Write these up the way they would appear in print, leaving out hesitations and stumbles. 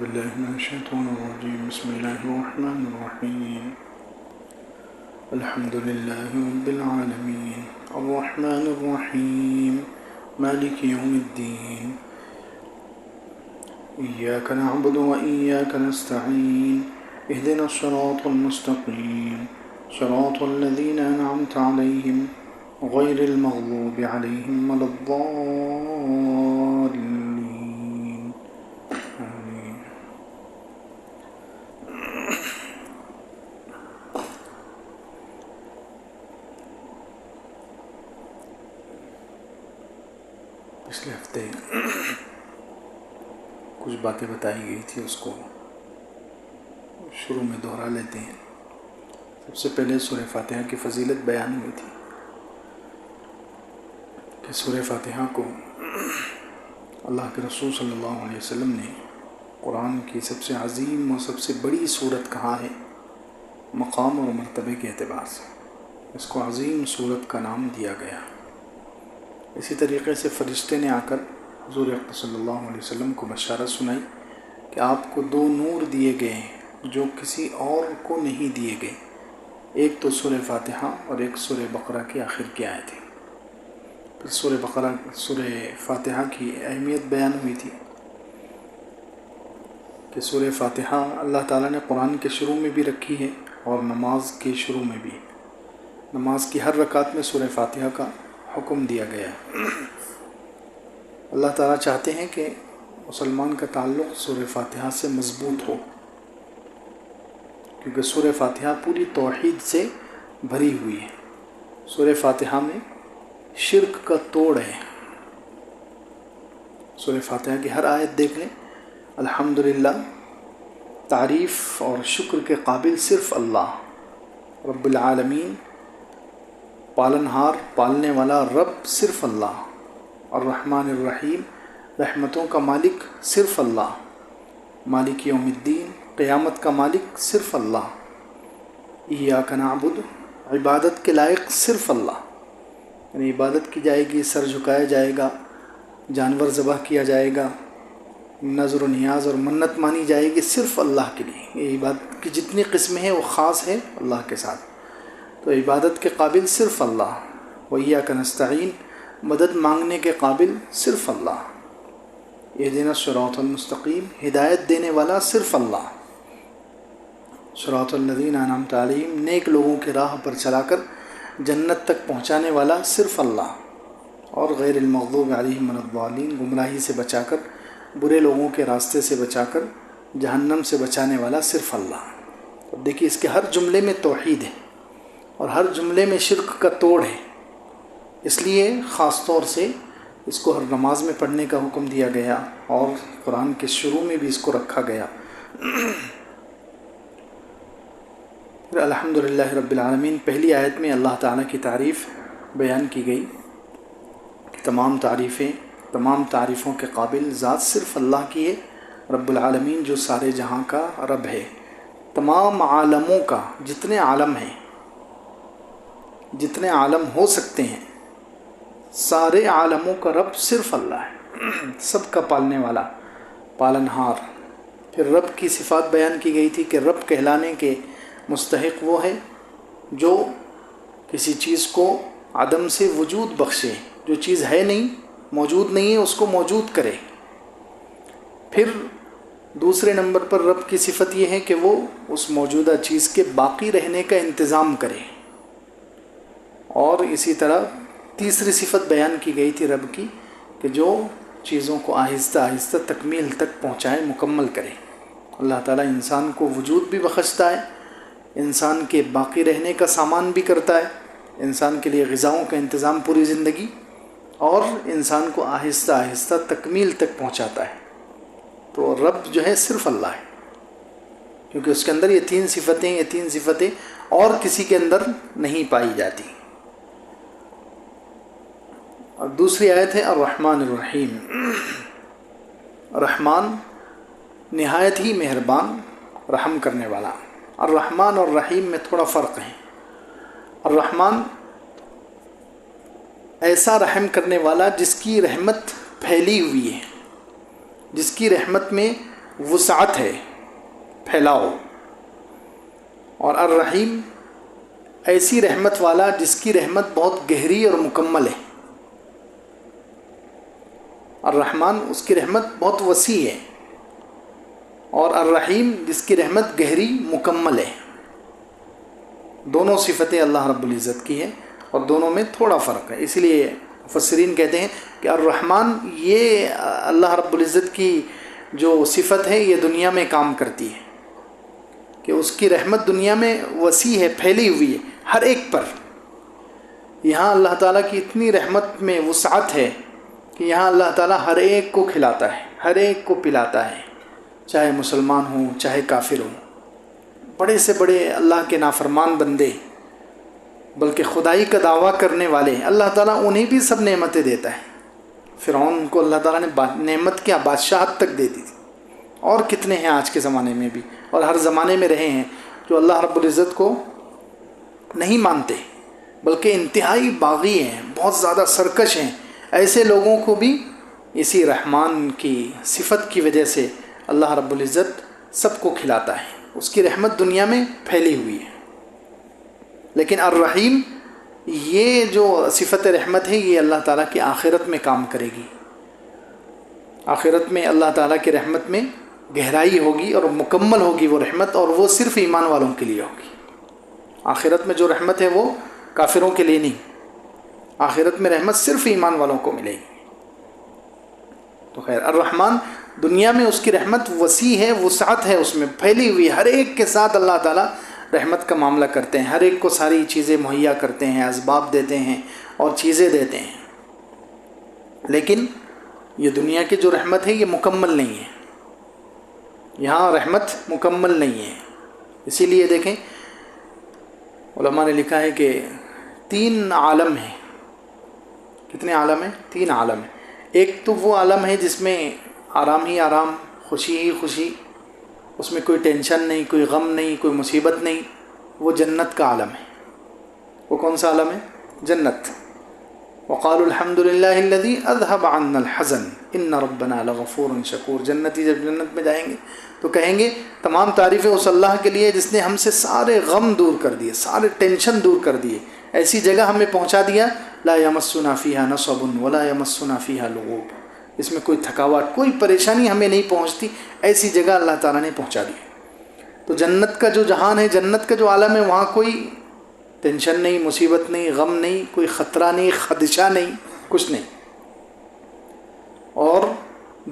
بالله من الشيطان الرجيم. بسم الله الرحمن الرحيم. الحمد لله رب العالمين الرحمن الرحيم مالك يوم الدين إياك نعبد وإياك نستعين اهدنا الصراط المستقيم صراط الذين أنعمت عليهم غير المغضوب عليهم ولا الضالين آمين. پچھلے ہفتے کچھ باتیں بتائی گئی تھی، اس کو شروع میں دہرا لیتے ہیں. سب سے پہلے سورہ فاتحہ کی فضیلت بیان ہوئی تھی کہ سورہ فاتحہ کو اللہ کے رسول صلی اللہ علیہ وسلم نے قرآن کی سب سے عظیم اور سب سے بڑی سورت کہا ہے مقام اور مرتبے کے اعتبار سے. اس کو عظیم سورت کا نام دیا گیا. اسی طریقے سے فرشتے نے آ کر حضور اقدس صلی اللہ علیہ وسلم کو بشارت سنائی کہ آپ کو دو نور دیے گئے ہیں جو کسی اور کو نہیں دیے گئے. ایک تو سورہ فاتحہ اور ایک سورہ بقرہ کے آخر کی آیت ہے. پھر سورہ فاتحہ کی اہمیت بیان ہوئی تھی کہ سورہ فاتحہ اللہ تعالیٰ نے قرآن کے شروع میں بھی رکھی ہے اور نماز کے شروع میں بھی. نماز کی ہر رکعت میں سورہ فاتحہ کا حکم دیا گیا ہے. اللہ تعالیٰ چاہتے ہیں کہ مسلمان کا تعلق سورہ فاتحہ سے مضبوط ہو، کیونکہ سورہ فاتحہ پوری توحید سے بھری ہوئی ہے. سورہ فاتحہ میں شرک کا توڑ ہے. سورہ فاتحہ کی ہر آیت دیکھ لیں. الحمدللہ، تعریف اور شکر کے قابل صرف اللہ رب العالمین، پالنہار پالنے والا رب صرف اللہ. الرحمن الرحیم، رحمتوں کا مالک صرف اللہ. مالک یوم الدین، قیامت کا مالک صرف اللہ. ایاک نعبد، عبادت کے لائق صرف اللہ. یعنی عبادت کی جائے گی، سر جھکایا جائے گا، جانور ذبح کیا جائے گا، نظر و نیاز اور منت مانی جائے گی صرف اللہ کے لیے. یہ عبادت کی جتنی قسمیں ہیں وہ خاص ہے اللہ کے ساتھ. تو عبادت کے قابل صرف اللہ. وَإِيَّاكَ نَسْتَعِينُ، مدد مانگنے کے قابل صرف اللہ. اهدنا الصراط المستقیم، ہدایت دینے والا صرف اللہ. صراط الذین انعمت علیہم، نیک لوگوں کی راہ پر چلا کر جنت تک پہنچانے والا صرف اللہ. اور غیر المغضوب علیہم ولا الضالین، گمراہی سے بچا کر، برے لوگوں کے راستے سے بچا کر جہنم سے بچانے والا صرف اللہ. اب دیکھیے اس کے ہر جملے میں توحید ہے اور ہر جملے میں شرک کا توڑ ہے. اس لیے خاص طور سے اس کو ہر نماز میں پڑھنے کا حکم دیا گیا اور قرآن کے شروع میں بھی اس کو رکھا گیا. پھر الحمدللہ رب العالمین، پہلی آیت میں اللہ تعالیٰ کی تعریف بیان کی گئی. تمام تعریفیں، تمام تعریفوں کے قابل ذات صرف اللہ کی ہے، رب العالمین جو سارے جہاں کا رب ہے. تمام عالموں کا، جتنے عالم ہیں، جتنے عالم ہو سکتے ہیں، سارے عالموں کا رب صرف اللہ ہے، سب کا پالنے والا، پالنہار. پھر رب کی صفات بیان کی گئی تھی کہ رب کہلانے کے مستحق وہ ہے جو کسی چیز کو عدم سے وجود بخشے، جو چیز ہے نہیں، موجود نہیں ہے، اس کو موجود کرے. پھر دوسرے نمبر پر رب کی صفت یہ ہے کہ وہ اس موجودہ چیز کے باقی رہنے کا انتظام کرے. اور اسی طرح تیسری صفت بیان کی گئی تھی رب کی کہ جو چیزوں کو آہستہ آہستہ تکمیل تک پہنچائے، مکمل کرے. اللہ تعالیٰ انسان کو وجود بھی بخشتا ہے، انسان کے باقی رہنے کا سامان بھی کرتا ہے، انسان کے لیے غذاؤں کا انتظام پوری زندگی، اور انسان کو آہستہ آہستہ تکمیل تک پہنچاتا ہے. تو رب جو ہے صرف اللہ ہے، کیونکہ اس کے اندر یہ تین صفتیں اور کسی کے اندر نہیں پائی جاتی. اور دوسری آیت ہے الرحمن الرحیم. رحمان نہایت ہی مہربان، رحم کرنے والا. الرحمن اور رحیم میں تھوڑا فرق ہے. الرحمن ایسا رحم کرنے والا جس کی رحمت پھیلی ہوئی ہے، جس کی رحمت میں وسعت ہے، پھیلاؤ، اور الرحیم ایسی رحمت والا جس کی رحمت بہت گہری اور مکمل ہے۔ الرحمن اس کی رحمت بہت وسیع ہے، اور الرحیم جس کی رحمت گہری مکمل ہے۔ دونوں صفتیں اللہ رب العزت کی ہیں، اور دونوں میں تھوڑا فرق ہے۔ اسی لیے مفسرین کہتے ہیں کہ الرحمن یہ اللہ رب العزت کی جو صفت ہے یہ دنیا میں کام کرتی ہے، کہ اس کی رحمت دنیا میں وسیع ہے، پھیلی ہوئی ہے ہر ایک پر۔ یہاں اللہ تعالیٰ کی اتنی رحمت میں وسعت ہے کہ یہاں اللہ تعالیٰ ہر ایک کو کھلاتا ہے، ہر ایک کو پلاتا ہے، چاہے مسلمان ہوں چاہے کافر ہوں، بڑے سے بڑے اللہ کے نافرمان بندے، بلکہ خدائی کا دعویٰ کرنے والے، اللہ تعالیٰ انہیں بھی سب نعمتیں دیتا ہے۔ فرعون کو اللہ تعالیٰ نے نعمت کیا، بادشاہت تک دے دی تھی، اور کتنے ہیں آج کے زمانے میں بھی، اور ہر زمانے میں رہے ہیں جو اللہ رب العزت کو نہیں مانتے، بلکہ انتہائی باغی ہیں، بہت زیادہ سرکش ہیں۔ ایسے لوگوں کو بھی اسی رحمان کی صفت کی وجہ سے اللہ رب العزت سب کو کھلاتا ہے، اس کی رحمت دنیا میں پھیلی ہوئی ہے۔ لیکن الرحیم یہ جو صفت رحمت ہے یہ اللہ تعالیٰ کی آخرت میں کام کرے گی۔ آخرت میں اللہ تعالیٰ کی رحمت میں گہرائی ہوگی اور مکمل ہوگی وہ رحمت، اور وہ صرف ایمان والوں کے لیے ہوگی۔ آخرت میں جو رحمت ہے وہ کافروں کے لیے نہیں، آخرت میں رحمت صرف ایمان والوں کو ملے گی۔ تو خیر، الرحمن دنیا میں اس کی رحمت وسیع ہے، وسعت ہے، اس میں پھیلی ہوئی، ہر ایک کے ساتھ اللہ تعالیٰ رحمت کا معاملہ کرتے ہیں، ہر ایک کو ساری چیزیں مہیا کرتے ہیں، اسباب دیتے ہیں اور چیزیں دیتے ہیں۔ لیکن یہ دنیا کی جو رحمت ہے یہ مکمل نہیں ہے، یہاں رحمت مکمل نہیں ہے۔ اسی لیے دیکھیں علماء نے لکھا ہے کہ 3 عالم ہیں۔ کتنے عالم ہیں؟ 3 عالم ہیں۔ ایک تو وہ عالم ہے جس میں آرام ہی آرام، خوشی ہی خوشی، اس میں کوئی ٹینشن نہیں، کوئی غم نہیں، کوئی مصیبت نہیں، وہ جنت کا عالم ہے۔ وہ کون سا عالم ہے؟ جنت۔ وقالوا الحمد للہ الذی اذهب عنا الحزن ان ربنا لغفور شکور۔ جنتی جب جنت میں جائیں گے تو کہیں گے تمام تعریفیں اس اللہ کے لیے جس نے ہم سے سارے غم دور کر دیے، سارے ٹینشن دور کر دیے، ایسی جگہ ہمیں پہنچا دیا، لا یمسنا فیہا نصب ولا یمسنا فیہا لغوب، اس میں کوئی تھکاوٹ، کوئی پریشانی ہمیں نہیں پہنچتی، ایسی جگہ اللہ تعالیٰ نے پہنچا دی۔ تو جنت کا جو جہان ہے، جنت کا جو عالم ہے، وہاں کوئی ٹینشن نہیں، مصیبت نہیں، غم نہیں، کوئی خطرہ نہیں، خدشہ نہیں، کچھ نہیں۔ اور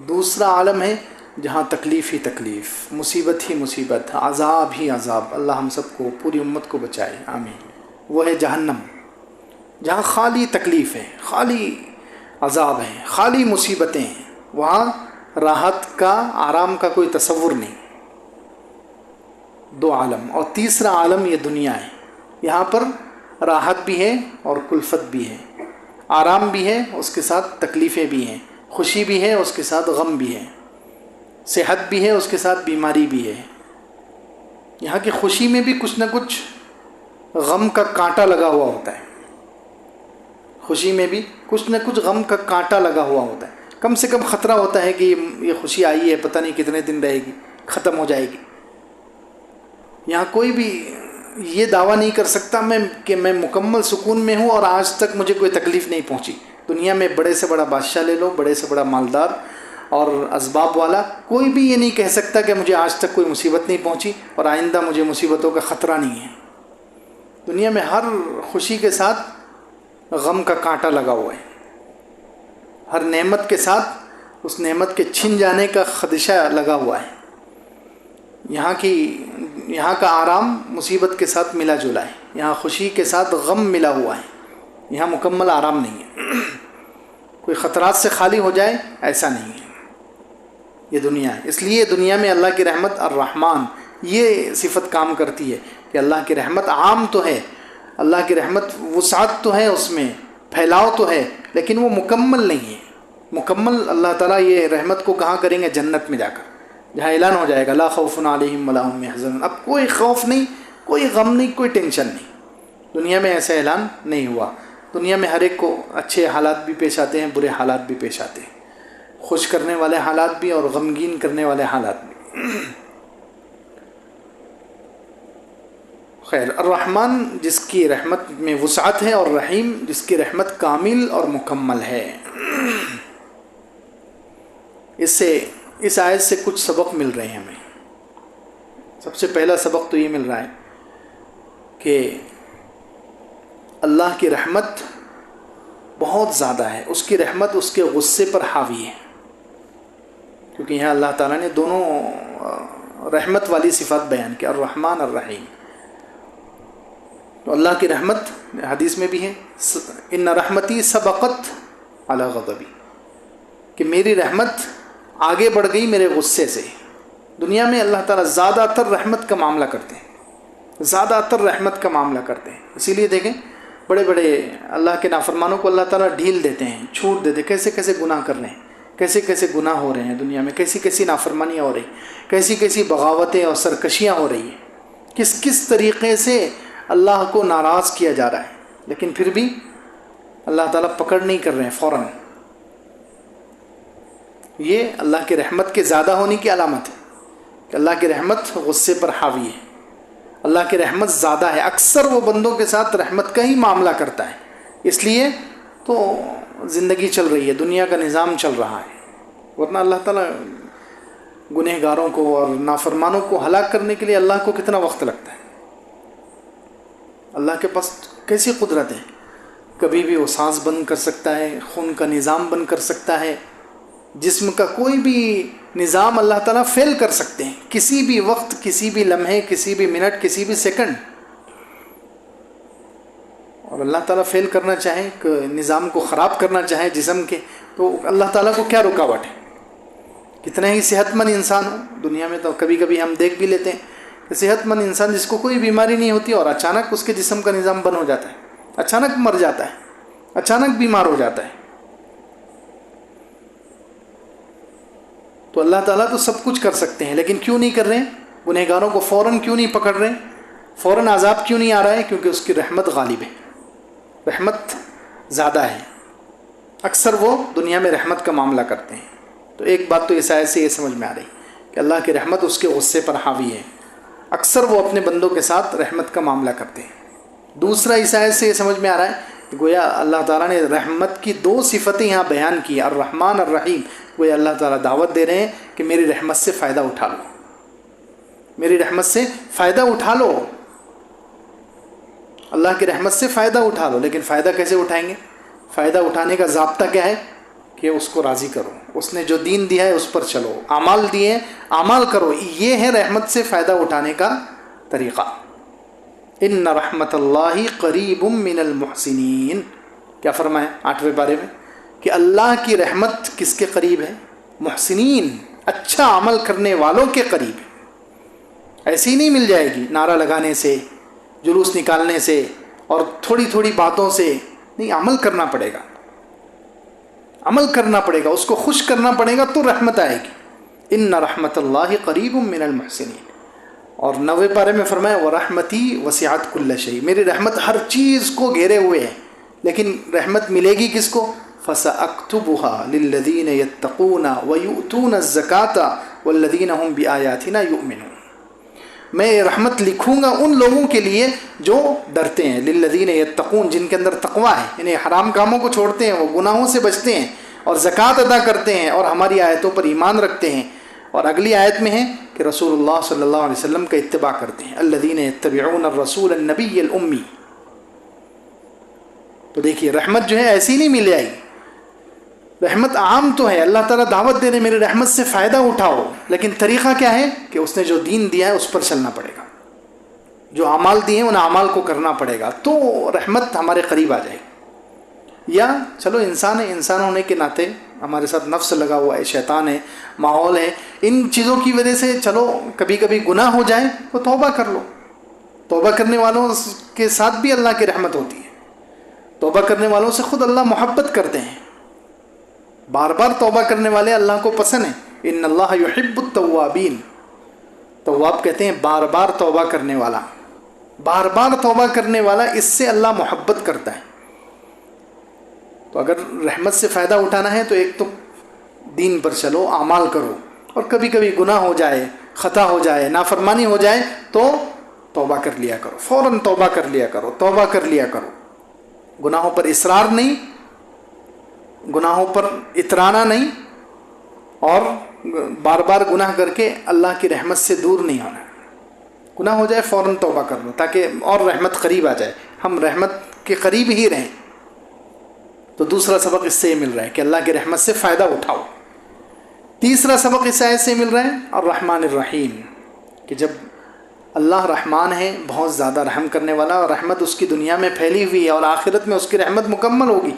دوسرا عالم ہے جہاں تکلیف ہی تکلیف، مصیبت ہی مصیبت، عذاب ہی عذاب، اللہ ہم سب کو، پوری امت کو بچائے، آمین۔ وہ ہے جہنم، جہاں خالی تکلیف ہے، خالی عذاب ہے، خالی مصیبتیں ہیں، وہاں راحت کا، آرام کا کوئی تصور نہیں۔ 2 عالم۔ اور تیسرا عالم یہ دنیا ہے، یہاں پر راحت بھی ہے اور کلفت بھی ہے، آرام بھی ہے، اس کے ساتھ تکلیفیں بھی ہیں، خوشی بھی ہے، اس کے ساتھ غم بھی ہے، صحت بھی ہے، اس کے ساتھ بیماری بھی ہے۔ یہاں کی خوشی میں بھی کچھ نہ کچھ غم کا کانٹا لگا ہوا ہوتا ہے، خوشی میں بھی کچھ نہ کچھ غم کا کانٹا لگا ہوا ہوتا ہے، کم سے کم خطرہ ہوتا ہے کہ یہ خوشی آئی ہے، پتہ نہیں کتنے دن رہے گی، ختم ہو جائے گی۔ یہاں کوئی بھی یہ دعویٰ نہیں کر سکتا کہ میں مکمل سکون میں ہوں اور آج تک مجھے کوئی تکلیف نہیں پہنچی۔ دنیا میں بڑے سے بڑا بادشاہ لے لو، بڑے سے بڑا مالدار اور اسباب والا، کوئی بھی یہ نہیں کہہ سکتا کہ مجھے آج تک کوئی مصیبت نہیں پہنچی اور آئندہ مجھے مصیبتوں کا خطرہ نہیں ہے۔ دنیا میں ہر خوشی کے ساتھ غم کا کانٹا لگا ہوا ہے، ہر نعمت کے ساتھ اس نعمت کے چھن جانے کا خدشہ لگا ہوا ہے۔ یہاں کا آرام مصیبت کے ساتھ ملا جلا ہے، یہاں خوشی کے ساتھ غم ملا ہوا ہے، یہاں مکمل آرام نہیں ہے، کوئی خطرات سے خالی ہو جائے ایسا نہیں ہے، یہ دنیا ہے۔ اس لیے دنیا میں اللہ کی رحمت الرحمن یہ صفت کام کرتی ہے کہ اللہ کی رحمت عام تو ہے، اللہ کی رحمت وسعت تو ہے، اس میں پھیلاؤ تو ہے، لیکن وہ مکمل نہیں ہے۔ مکمل اللہ تعالیٰ یہ رحمت کو کہاں کریں گے؟ جنت میں جا کر، جہاں اعلان ہو جائے گا لا خوف علیہم ولا هم يحزنون، اب کوئی خوف نہیں، کوئی غم نہیں، کوئی ٹینشن نہیں۔ دنیا میں ایسا اعلان نہیں ہوا۔ دنیا میں ہر ایک کو اچھے حالات بھی پیش آتے ہیں، برے حالات بھی پیش آتے ہیں، خوش کرنے والے حالات بھی اور غمگین کرنے والے حالات بھی۔ خیر، الرحمن جس کی رحمت میں وسعت ہے، اور رحیم جس کی رحمت کامل اور مکمل ہے۔ اس آیت سے کچھ سبق مل رہے ہیں ہمیں۔ سب سے پہلا سبق تو یہ مل رہا ہے کہ اللہ کی رحمت بہت زیادہ ہے، اس کی رحمت اس کے غصے پر حاوی ہے، کیونکہ یہاں اللہ تعالیٰ نے دونوں رحمت والی صفات بیان کی، الرحمن الرحیم۔ تو اللہ کی رحمت حدیث میں بھی ہے، ان رحمتی سبقت علی غضبی، کہ میری رحمت آگے بڑھ گئی میرے غصے سے۔ دنیا میں اللہ تعالیٰ زیادہ تر رحمت کا معاملہ کرتے ہیں، زیادہ تر رحمت کا معاملہ کرتے ہیں۔ اسی لیے دیکھیں بڑے بڑے اللہ کے نافرمانوں کو اللہ تعالیٰ ڈھیل دیتے ہیں، چھوٹ دیتے ہیں، کیسے کیسے گناہ کر رہے ہیں، کیسے کیسے گناہ ہو رہے ہیں دنیا میں، کیسی کیسی نافرمانیاں ہو رہی ہیں، کیسی کیسی بغاوتیں اور سرکشیاں ہو رہی ہیں، کس کس طریقے سے اللہ کو ناراض کیا جا رہا ہے، لیکن پھر بھی اللہ تعالیٰ پکڑ نہیں کر رہے ہیں فوراً۔ یہ اللہ کی رحمت کے زیادہ ہونے کی علامت ہے کہ اللہ کی رحمت غصے پر حاوی ہے، اللہ کی رحمت زیادہ ہے، اکثر وہ بندوں کے ساتھ رحمت کا ہی معاملہ کرتا ہے، اس لیے تو زندگی چل رہی ہے، دنیا کا نظام چل رہا ہے، ورنہ اللہ تعالیٰ گنہگاروں کو اور نافرمانوں کو ہلاک کرنے کے لیے اللہ کو کتنا وقت لگتا ہے۔ اللہ کے پاس کیسی قدرت ہے، کبھی بھی وہ سانس بند کر سکتا ہے، خون کا نظام بند کر سکتا ہے، جسم کا کوئی بھی نظام اللہ تعالیٰ فیل کر سکتے ہیں کسی بھی وقت، کسی بھی لمحے، کسی بھی منٹ، کسی بھی سیکنڈ۔ اور اللہ تعالیٰ فیل کرنا چاہے، نظام کو خراب کرنا چاہے جسم کے، تو اللہ تعالیٰ کو کیا رکاوٹ ہے؟ کتنا ہی صحت مند انسان ہو دنیا میں، تو کبھی کبھی ہم دیکھ بھی لیتے ہیں کہ صحت مند انسان جس کو کوئی بیماری نہیں ہوتی اور اچانک اس کے جسم کا نظام بند ہو جاتا ہے، اچانک مر جاتا ہے، اچانک بیمار ہو جاتا ہے۔ تو اللہ تعالیٰ تو سب کچھ کر سکتے ہیں، لیکن کیوں نہیں کر رہے ہیں؟ گنہگاروں کو فوراً کیوں نہیں پکڑ رہے ہیں؟ فوراً عذاب کیوں نہیں آ رہا ہے؟ کیونکہ اس کی رحمت غالب ہے، رحمت زیادہ ہے، اکثر وہ دنیا میں رحمت کا معاملہ کرتے ہیں۔ تو ایک بات تو اس آیت سے یہ سمجھ میں آ رہی کہ اللہ کی رحمت اس کے غصے پر حاوی ہے، اکثر وہ اپنے بندوں کے ساتھ رحمت کا معاملہ کرتے ہیں۔ دوسرا اس آیت سے یہ سمجھ میں آ رہا ہے کہ گویا اللہ تعالیٰ نے رحمت کی دو صفتیں یہاں بیان کی، الرحمن الرحیم، گویا اللہ تعالیٰ دعوت دے رہے ہیں کہ میری رحمت سے فائدہ اٹھا لو، میری رحمت سے فائدہ اٹھا لو، اللہ کی رحمت سے فائدہ اٹھا لو۔ لیکن فائدہ کیسے اٹھائیں گے؟ فائدہ اٹھانے کا ضابطہ کیا ہے؟ کہ اس کو راضی کرو، اس نے جو دین دیا ہے اس پر چلو، اعمال دیے اعمال کرو، یہ ہے رحمت سے فائدہ اٹھانے کا طریقہ۔ ان رحمت اللہ قریب من المحسنین، کیا فرمایا 8ویں پارے میں کہ اللہ کی رحمت کس کے قریب ہے؟ محسنین، اچھا عمل کرنے والوں کے قریب ہے۔ ایسی نہیں مل جائے گی نعرہ لگانے سے، جلوس نکالنے سے اور تھوڑی تھوڑی باتوں سے نہیں، عمل کرنا پڑے گا، عمل کرنا پڑے گا، اس کو خوش کرنا پڑے گا تو رحمت آئے گی۔ ان رحمت اللہ قریب من المحسنین۔ اور 9ویں پارے میں فرمایا وَرَحْمَتِي وَسِعَتْ كُلَّ شَيْءٍ، میری رحمت ہر چیز کو گھیرے ہوئے ہے، لیکن رحمت ملے گی کس کو؟ فَسَأَكْتُبُهَا لِلَّذِينَ يَتَّقُونَ وَيُؤْتُونَ الزَّكَاةَ وَالَّذِينَ هُمْ بِآيَاتِنَا يُؤْمِنُونَ، میں رحمت لکھوں گا ان لوگوں کے لیے جو ڈرتے ہیں، لِلَّذِينَ يَتَّقُونَ، جن کے اندر تقویٰ ہے، یعنی حرام کاموں کو چھوڑتے ہیں، وہ گناہوں سے بچتے ہیں اور زکوٰۃ ادا کرتے ہیں اور ہماری آیتوں پر ایمان رکھتے ہیں۔ اور اگلی آیت میں ہے کہ رسول اللہ صلی اللہ علیہ وسلم کا اتباع کرتے ہیں، الذین یتبعون الرسول النبی الامی۔ تو دیکھیے رحمت جو ہے ایسی نہیں مل جائے گی، رحمت عام تو ہے، اللہ تعالیٰ دعوت دے رہے میری رحمت سے فائدہ اٹھاؤ، لیکن طریقہ کیا ہے کہ اس نے جو دین دیا ہے اس پر چلنا پڑے گا، جو اعمال دیے ہیں ان اعمال کو کرنا پڑے گا، تو رحمت ہمارے قریب آ جائے گی۔ یا چلو انسان ہے، انسان ہونے کے ناطے ہمارے ساتھ نفس لگا ہوا ہے، شیطان ہے، ماحول ہے، ان چیزوں کی وجہ سے چلو کبھی کبھی گناہ ہو جائے تو توبہ کر لو، توبہ کرنے والوں کے ساتھ بھی اللہ کی رحمت ہوتی ہے، توبہ کرنے والوں سے خود اللہ محبت کرتے ہیں، بار بار توبہ کرنے والے اللہ کو پسند ہیں، ان اللہ یحب التوابین، تواب کہتے ہیں بار بار توبہ کرنے والا، بار بار توبہ کرنے والا، اس سے اللہ محبت کرتا ہے۔ تو اگر رحمت سے فائدہ اٹھانا ہے تو ایک تو دین پر چلو، اعمال کرو، اور کبھی کبھی گناہ ہو جائے خطا ہو جائے، نافرمانی ہو جائے تو توبہ کر لیا کرو، فوراً توبہ کر لیا کرو، توبہ کر لیا کرو. گناہوں پر اصرار نہیں، گناہوں پر اترانا نہیں، اور بار بار گناہ کر کے اللہ کی رحمت سے دور نہیں ہونا. گناہ ہو جائے فوراً توبہ کر لو تاکہ اور رحمت قریب آ جائے، ہم رحمت کے قریب ہی رہیں. تو دوسرا سبق اس سے یہ مل رہا ہے کہ اللہ کی رحمت سے فائدہ اٹھاؤ. تیسرا سبق اس آیت سے مل رہا ہے الرحمن الرحیم، کہ جب اللہ رحمان ہے، بہت زیادہ رحم کرنے والا، اور رحمت اس کی دنیا میں پھیلی ہوئی ہے اور آخرت میں اس کی رحمت مکمل ہوگی،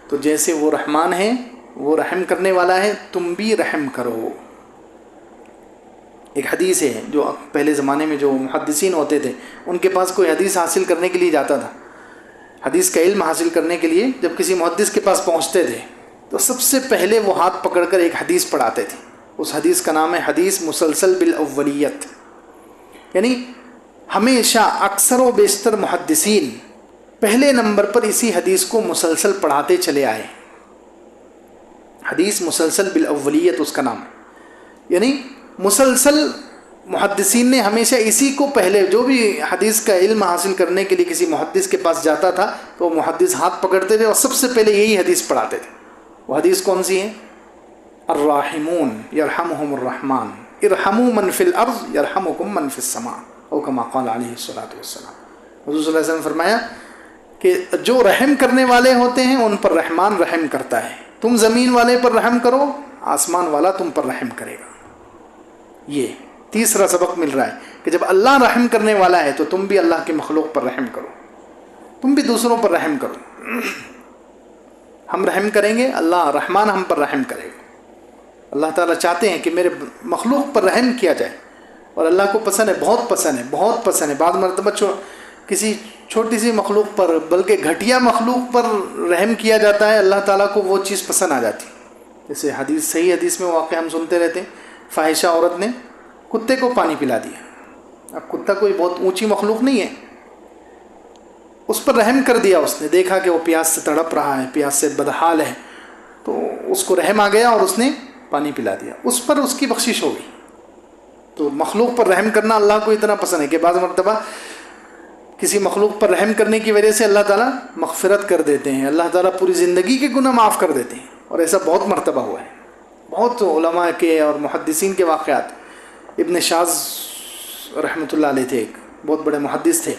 تو جیسے وہ رحمان ہے، وہ رحم کرنے والا ہے، تم بھی رحم کرو. ایک حدیث ہے جو پہلے زمانے میں جو محدثین ہوتے تھے، ان کے پاس کوئی حدیث حاصل کرنے کے لیے جاتا تھا، حدیث کا علم حاصل کرنے کے لیے جب کسی محدث کے پاس پہنچتے تھے تو سب سے پہلے وہ ہاتھ پکڑ کر ایک حدیث پڑھاتے تھے. اس حدیث کا نام ہے حدیث مسلسل بالاولیت. یعنی ہمیشہ اکثر و بیشتر محدثین پہلے نمبر پر اسی حدیث کو مسلسل پڑھاتے چلے آئے. حدیث مسلسل بالاولیت اس کا نام ہے. یعنی مسلسل محدثین نے ہمیشہ اسی کو پہلے، جو بھی حدیث کا علم حاصل کرنے کے لیے کسی محدث کے پاس جاتا تھا تو وہ محدث ہاتھ پکڑتے تھے اور سب سے پہلے یہی حدیث پڑھاتے تھے. وہ حدیث کون سی ہے؟ الراحمون یرحمہم الرحمن ارحموا من فی الارض یرحمکم من فی السماء او کما قال علیہ الصلوۃ والسلام. حضور صلی اللہ علیہ وسلم نے فرمایا کہ جو رحم کرنے والے ہوتے ہیں ان پر رحمان رحم کرتا ہے. تم زمین والے پر رحم کرو، آسمان والا تم پر رحم کرے گا. یہ تیسرا سبق مل رہا ہے کہ جب اللہ رحم کرنے والا ہے تو تم بھی اللہ کے مخلوق پر رحم کرو، تم بھی دوسروں پر رحم کرو. ہم رحم کریں گے، اللہ رحمان ہم پر رحم کرے گا. اللہ تعالیٰ چاہتے ہیں کہ میرے مخلوق پر رحم کیا جائے، اور اللہ کو پسند ہے، بہت پسند ہے، بہت پسند ہے. بعض مرتبہ کسی چھوٹی سی مخلوق پر، بلکہ گھٹیا مخلوق پر رحم کیا جاتا ہے، اللہ تعالیٰ کو وہ چیز پسند آ جاتی. جیسے صحیح حدیث میں واقعہ ہم سنتے رہتے ہیں، فاحشہ عورت نے کتے کو پانی پلا دیا. اب کتا کوئی بہت اونچی مخلوق نہیں ہے، اس پر رحم کر دیا. اس نے دیکھا کہ وہ پیاس سے تڑپ رہا ہے، پیاس سے بدحال ہے، تو اس کو رحم آ گیا اور اس نے پانی پلا دیا. اس پر اس کی بخشش ہو گئی. تو مخلوق پر رحم کرنا اللہ کو اتنا پسند ہے کہ بعض مرتبہ کسی مخلوق پر رحم کرنے کی وجہ سے اللہ تعالیٰ مغفرت کر دیتے ہیں، اللہ تعالیٰ پوری زندگی کے گناہ معاف کر دیتے ہیں. اور ایسا بہت مرتبہ ہوا ہے. بہت علماء کے اور محدثین کے واقعات. ابن شاذ رحمۃ اللہ علیہ تھے، ایک بہت بڑے محدث تھے.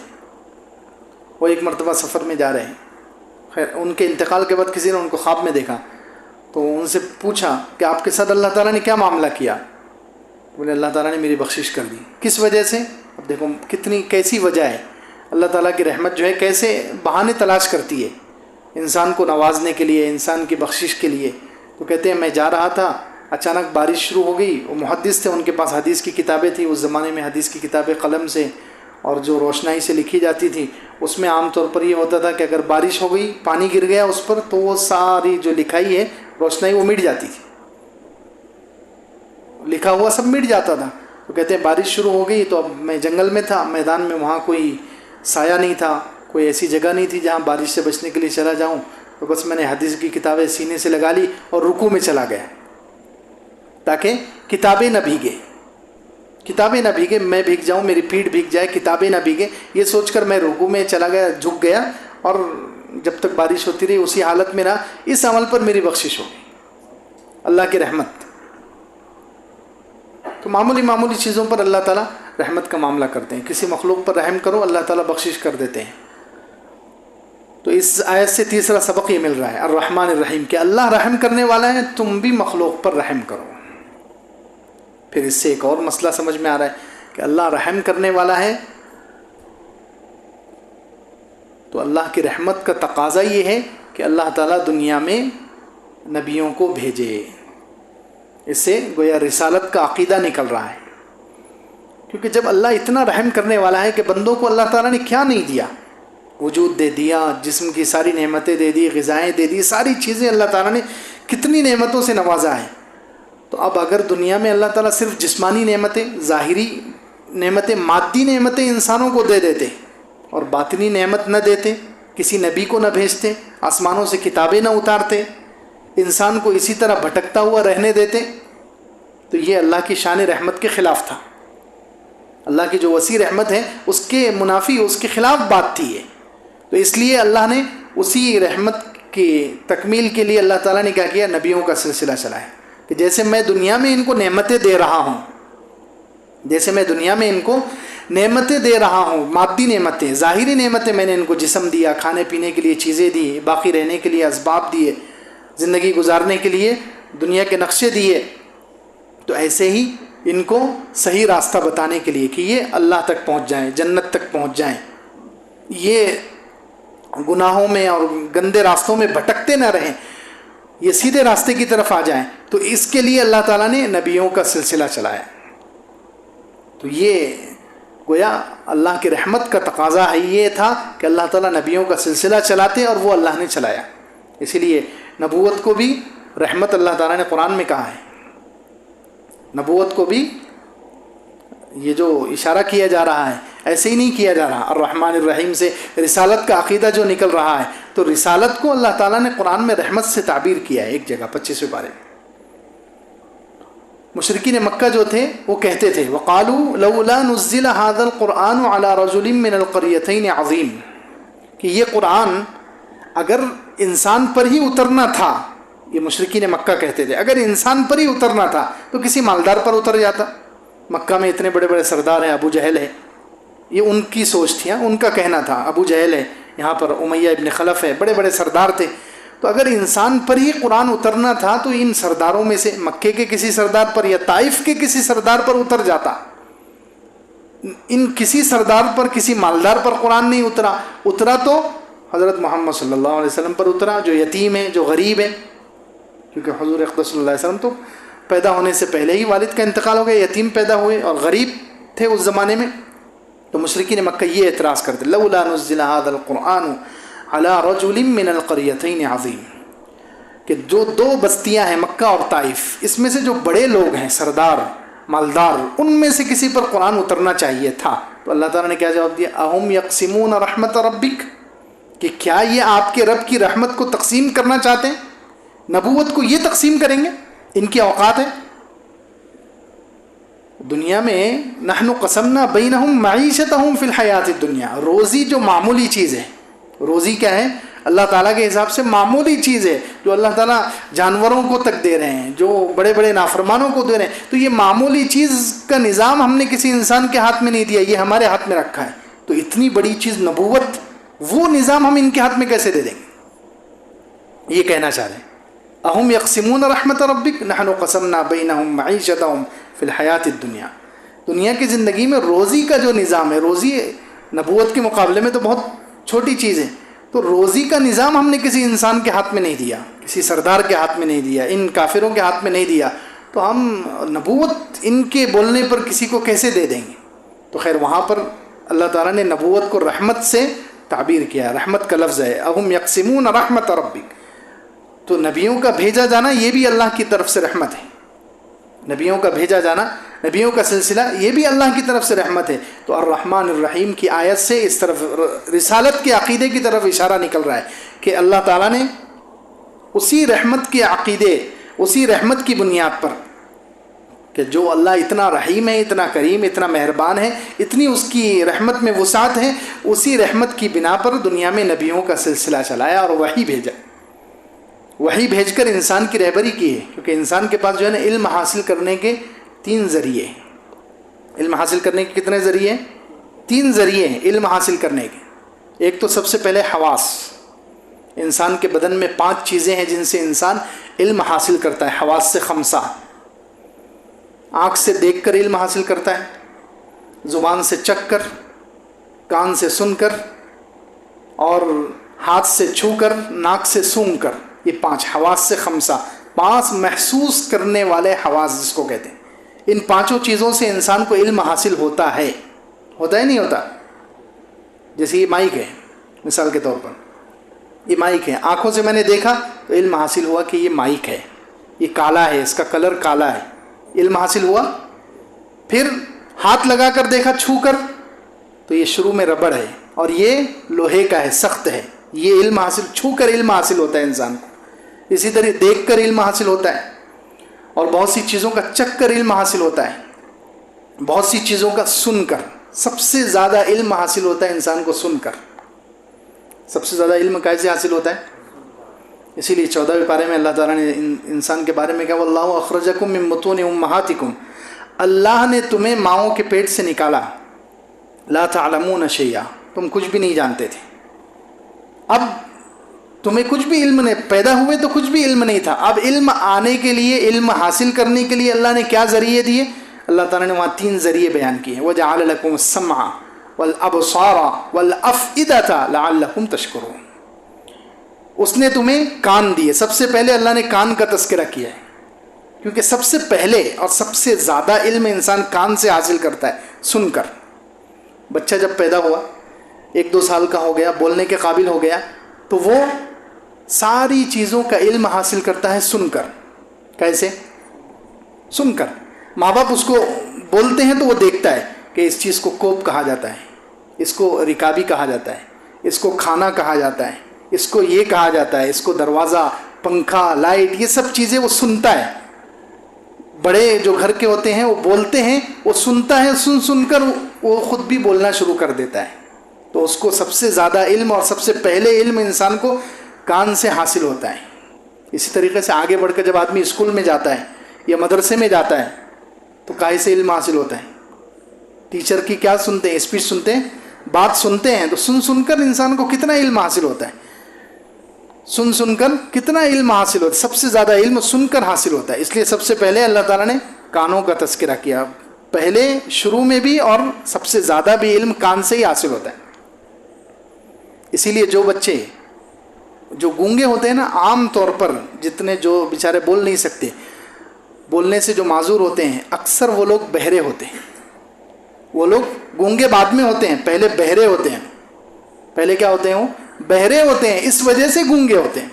وہ ایک مرتبہ سفر میں جا رہے ہیں. خیر ان کے انتقال کے بعد کسی نے ان کو خواب میں دیکھا تو ان سے پوچھا کہ آپ کے ساتھ اللہ تعالیٰ نے کیا معاملہ کیا؟ بولے اللہ تعالیٰ نے میری بخشش کر دی. کس وجہ سے؟ اب دیکھو کیسی وجہ ہے. اللہ تعالیٰ کی رحمت جو ہے کیسے بہانے تلاش کرتی ہے انسان کو نوازنے کے لیے، انسان کی بخشش کے لیے. تو کہتے ہیں میں جا رہا تھا، اچانک بارش شروع ہو گئی. وہ محدث تھے، ان کے پاس حدیث کی کتابیں تھیں. اس زمانے میں حدیث کی کتابیں قلم سے اور جو روشنائی سے لکھی جاتی تھی، اس میں عام طور پر یہ ہوتا تھا کہ اگر بارش ہو گئی، پانی گر گیا اس پر، تو وہ ساری جو لکھائی ہے روشنائی وہ مٹ جاتی تھی، لکھا ہوا سب مٹ جاتا تھا. تو کہتے ہیں بارش شروع ہو گئی تو اب میں جنگل میں تھا، میدان میں، وہاں کوئی سایہ نہیں تھا، کوئی ایسی جگہ نہیں تھی جہاں بارش سے بچنے کے لیے چلا جاؤں. تو بس میں نے حدیث کی کتابیں سینے سے لگا لی اور رکوع میں چلا گیا تاکہ کتابیں نہ بھیگے، کتابیں نہ بھیگے، میں بھیگ جاؤں، میری پیٹھ بھیگ جائے، کتابیں نہ بھیگے. یہ سوچ کر میں رکوع میں چلا گیا، جھک گیا، اور جب تک بارش ہوتی رہی اسی حالت میں رہا. اس عمل پر میری بخشش ہو گئی، اللہ کی رحمت. تو معمولی چیزوں پر اللہ تعالیٰ رحمت کا معاملہ کرتے ہیں. کسی مخلوق پر رحم کرو، اللہ تعالیٰ بخشش کر دیتے ہیں. تو اس آیت سے تیسرا سبق یہ مل رہا ہے الرحمن الرحیم، کہ اللہ رحم کرنے والا ہے، تم بھی مخلوق پر رحم کرو. پھر اس سے ایک اور مسئلہ سمجھ میں آ رہا ہے کہ اللہ رحم کرنے والا ہے تو اللہ کی رحمت کا تقاضا یہ ہے کہ اللہ تعالیٰ دنیا میں نبیوں کو بھیجے. اس سے گویا رسالت کا عقیدہ نکل رہا ہے. کیونکہ جب اللہ اتنا رحم کرنے والا ہے کہ بندوں کو اللہ تعالیٰ نے کیا نہیں دیا، وجود دے دیا، جسم کی ساری نعمتیں دے دی، غذائیں دے دی، ساری چیزیں اللہ تعالیٰ نے کتنی نعمتوں سے نوازا ہے. تو اب اگر دنیا میں اللہ تعالیٰ صرف جسمانی نعمتیں، ظاہری نعمتیں، مادی نعمتیں انسانوں کو دے دیتے اور باطنی نعمت نہ دیتے، کسی نبی کو نہ بھیجتے، آسمانوں سے کتابیں نہ اتارتے، انسان کو اسی طرح بھٹکتا ہوا رہنے دیتے، تو یہ اللہ کی شان رحمت کے خلاف تھا. اللہ کی جو وسیع رحمت ہے اس کے منافی، اس کے خلاف بات تھی یہ. تو اس لیے اللہ نے اسی رحمت کی تکمیل کے لیے اللہ تعالیٰ نے کیا کیا، نبیوں کا سلسلہ چلایا. کہ جیسے میں دنیا میں ان کو نعمتیں دے رہا ہوں، جیسے میں دنیا میں ان کو نعمتیں دے رہا ہوں، مادی نعمتیں، ظاہری نعمتیں، میں نے ان کو جسم دیا، کھانے پینے کے لیے چیزیں دی، باقی رہنے کے لیے اسباب دیے، زندگی گزارنے کے لیے دنیا کے نقشے دیے، تو ایسے ہی ان کو صحیح راستہ بتانے کے لیے کہ یہ اللہ تک پہنچ جائیں، جنت تک پہنچ جائیں، یہ گناہوں میں اور گندے راستوں میں بھٹکتے نہ رہیں، یہ سیدھے راستے کی طرف آ جائیں. تو اس کے لیے اللہ تعالیٰ نے نبیوں کا سلسلہ چلایا. تو یہ گویا اللہ کی رحمت کا تقاضا ہے، یہ تھا کہ اللہ تعالیٰ نبیوں کا سلسلہ چلاتے اور وہ اللہ نے چلایا. اسی لیے نبوت کو بھی رحمت اللہ تعالیٰ نے قرآن میں کہا ہے. نبوت کو بھی یہ جو اشارہ کیا جا رہا ہے ایسے ہی نہیں کیا جا رہا. الرحمن الرحیم سے رسالت کا عقیدہ جو نکل رہا ہے، تو رسالت کو اللہ تعالیٰ نے قرآن میں رحمت سے تعبیر کیا ہے. ایک جگہ 25ویں پارے میں مشرکین مکہ جو تھے وہ کہتے تھے وَقَالُوا لَوْلَا نُزِّلَ هَذَا الْقُرْآنُ عَلَى رَجُلٍ مِّنَ الْقَرْيَتَيْنِ عَظِيمٍ، کہ یہ قرآن اگر انسان پر ہی اترنا تھا، یہ مشرکین مکہ کہتے تھے اگر انسان پر ہی اترنا تھا تو کسی مالدار پر اتر جاتا. مکہ میں اتنے بڑے بڑے سردار ہیں، ابو جہل ہے، یہ ان کی سوچ تھی، ان کا کہنا تھا. ابو جہل ہے، یہاں پر امیہ ابن خلف ہے، بڑے بڑے سردار تھے. تو اگر انسان پر ہی قرآن اترنا تھا تو ان سرداروں میں سے مکے کے کسی سردار پر یا طائف کے کسی سردار پر اتر جاتا. ان کسی سردار پر، کسی مالدار پر قرآن نہیں اترا تو حضرت محمد صلی اللہ علیہ وسلم پر اترا، جو یتیم ہے، جو غریب ہے. کیونکہ حضور اقدس صلی اللہ علیہ وسلم تو پیدا ہونے سے پہلے ہی والد کا انتقال ہو گیا، یتیم پیدا ہوئے اور غریب تھے اس زمانے میں. تو مشرکین مکہ یہ اعتراض کرتے لولا نزل هذا القرآن على رجل من القريتين عظيم، کہ جو دو بستیاں ہیں مکہ اور طائف، اس میں سے جو بڑے لوگ ہیں، سردار مالدار، ان میں سے کسی پر قرآن اترنا چاہیے تھا. تو اللہ تعالیٰ نے کیا جواب دیا، اہم یقسمون رحمت ربک، کہ کیا یہ آپ کے رب کی رحمت کو تقسیم کرنا چاہتے ہیں؟ نبوت کو یہ تقسیم کریں گے؟ ان کی اوقات ہے. دنیا میں نحن قسمنا بینہم معیشتہم فی الحیات الدنیا، روزی جو معمولی چیز ہے، روزی کیا ہے؟ اللہ تعالیٰ کے حساب سے معمولی چیز ہے، جو اللہ تعالیٰ جانوروں کو تک دے رہے ہیں، جو بڑے بڑے نافرمانوں کو دے رہے ہیں. تو یہ معمولی چیز کا نظام ہم نے کسی انسان کے ہاتھ میں نہیں دیا، یہ ہمارے ہاتھ میں رکھا ہے. تو اتنی بڑی چیز نبوت، وہ نظام ہم ان کے ہاتھ میں کیسے دے دیں گے؟ یہ کہنا چاہ رہے ہیں. اہم یقسمون رحمت ربک نحن قسمنا بینہم معیشتہم فی الحیات الدنیا. دنیا کی زندگی میں روزی کا جو نظام ہے، روزی نبوت کے مقابلے میں تو بہت چھوٹی چیز ہے. تو روزی کا نظام ہم نے کسی انسان کے ہاتھ میں نہیں دیا، کسی سردار کے ہاتھ میں نہیں دیا، ان کافروں کے ہاتھ میں نہیں دیا. تو ہم نبوت ان کے بولنے پر کسی کو کیسے دے دیں گے؟ تو خیر وہاں پر اللہ تعالیٰ نے نبوت کو رحمت سے تعبیر کیا. رحمت کا لفظ ہے اہم یقسمون رحمت ربک. تو نبیوں کا بھیجا جانا یہ بھی اللہ کی طرف سے رحمت ہے. نبیوں کا بھیجا جانا، نبیوں کا سلسلہ، یہ بھی اللہ کی طرف سے رحمت ہے. تو الرحمن الرحیم کی آیت سے اس طرف رسالت کے عقیدے کی طرف اشارہ نکل رہا ہے کہ اللہ تعالیٰ نے اسی رحمت کے عقیدے، اسی رحمت کی بنیاد پر، کہ جو اللہ اتنا رحیم ہے، اتنا کریم، اتنا مہربان ہے، اتنی اس کی رحمت میں وسعت ہے، اسی رحمت کی بنا پر دنیا میں نبیوں کا سلسلہ چلایا اور وحی بھیجا. وحی بھیج کر انسان کی رہبری کی ہے. کیونکہ انسان کے پاس جو ہے نا علم حاصل کرنے کے 3 ذریعے ہیں. علم حاصل کرنے کے کتنے ذریعے ہیں؟ 3 ذریعے ہیں علم حاصل کرنے کے. ایک تو سب سے پہلے حواس. انسان کے بدن میں 5 چیزیں ہیں جن سے انسان علم حاصل کرتا ہے. حواس سے 5. آنکھ سے دیکھ کر علم حاصل کرتا ہے، زبان سے چکھ کر، کان سے سن کر، اور ہاتھ سے چھو کر، ناک سے سونگھ کر. یہ 5 حواس سے 5، 5 محسوس کرنے والے حواس جس کو کہتے ہیں. ان 5 چیزوں سے انسان کو علم حاصل ہوتا ہے. ہوتا ہے نہیں ہوتا؟ جیسے یہ مائک ہے، مثال کے طور پر یہ مائک ہے، آنکھوں سے میں نے دیکھا تو علم حاصل ہوا کہ یہ مائک ہے، یہ کالا ہے، اس کا کلر کالا ہے، علم حاصل ہوا. پھر ہاتھ لگا کر دیکھا، چھو کر، تو یہ شروع میں ربڑ ہے اور یہ لوہے کا ہے، سخت ہے. یہ علم حاصل، چھو کر علم حاصل ہوتا ہے انسان کو. اسی طرح دیکھ کر علم حاصل ہوتا ہے، اور بہت سی چیزوں کا چکھ کر علم حاصل ہوتا ہے. بہت سی چیزوں کا سن کر. سب سے زیادہ علم حاصل ہوتا ہے انسان کو سن کر. سب سے زیادہ علم کیسے حاصل ہوتا ہے؟ اسی لیے 14ویں پارے میں اللہ تعالیٰ نے انسان کے بارے میں کہا واللہ اخرجکم من بطون امہاتکم، اللہ نے تمہیں ماؤں کے پیٹ سے نکالا. لا تعلمون شیئا، تم کچھ بھی نہیں جانتے تھے. اب تمہیں کچھ بھی علم نہیں، پیدا ہوئے تو کچھ بھی علم نہیں تھا. اب علم آنے کے لیے، علم حاصل کرنے کے لیے اللہ نے کیا ذریعے دیے؟ اللہ تعالیٰ نے وہاں 3 ذریعے بیان کیے. وَجَعَلَ لَكُمُ السَّمْعَ وَالْأَبْصَارَ وَالْأَفْئِدَةَ لَعَلَّكُمْ تَشْكُرُونَ. اس نے تمہیں کان دیے. سب سے پہلے اللہ نے کان کا تذکرہ کیا ہے، کیونکہ سب سے پہلے اور سب سے زیادہ علم انسان کان سے حاصل کرتا ہے، سن کر. بچہ جب پیدا ہوا، 1-2 سال کا ہو گیا، بولنے کے قابل ہو گیا، تو وہ ساری چیزوں کا علم حاصل کرتا ہے سن کر. کیسے؟ سن کر. ماں باپ اس کو بولتے ہیں تو وہ دیکھتا ہے کہ اس چیز کو کوپ کہا جاتا ہے، اس کو رکابی کہا جاتا ہے، اس کو کھانا کہا جاتا ہے، اس کو یہ کہا جاتا ہے، اس کو دروازہ، پنکھا، لائٹ، یہ سب چیزیں وہ سنتا ہے. بڑے جو گھر کے ہوتے ہیں وہ بولتے ہیں، وہ سنتا ہے، سن کر وہ خود بھی بولنا شروع کر دیتا ہے. تو اس کو سب سے زیادہ علم اور سب سے پہلے علم انسان کو کان سے حاصل ہوتا ہے. اسی طریقے سے آگے بڑھ کر جب آدمی اسکول میں جاتا ہے یا مدرسے میں جاتا ہے تو کاہے سے علم حاصل ہوتا ہے؟ ٹیچر کی کیا سنتے ہیں؟ اسپیچ سنتے ہیں، بات سنتے ہیں. تو سن کر انسان کو کتنا علم حاصل ہوتا ہے. سن کر کتنا علم حاصل ہوتا ہے. سب سے زیادہ علم سن کر حاصل ہوتا ہے. اس لیے سب سے پہلے اللہ تعالیٰ نے کانوں کا تذکرہ کیا. پہلے شروع میں بھی اور سب سے زیادہ بھی علم کان سے ہی حاصل ہوتا ہے. اسی لیے جو بچے جو گونگے ہوتے ہیں نا، عام طور پر جتنے جو بیچارے بول نہیں سکتے، بولنے سے جو معذور ہوتے ہیں، اکثر وہ لوگ بہرے ہوتے ہیں. وہ لوگ گونگے بعد میں ہوتے ہیں، پہلے بہرے ہوتے ہیں. پہلے کیا ہوتے ہیں؟ وہ بہرے ہوتے ہیں. اس وجہ سے گونگے ہوتے ہیں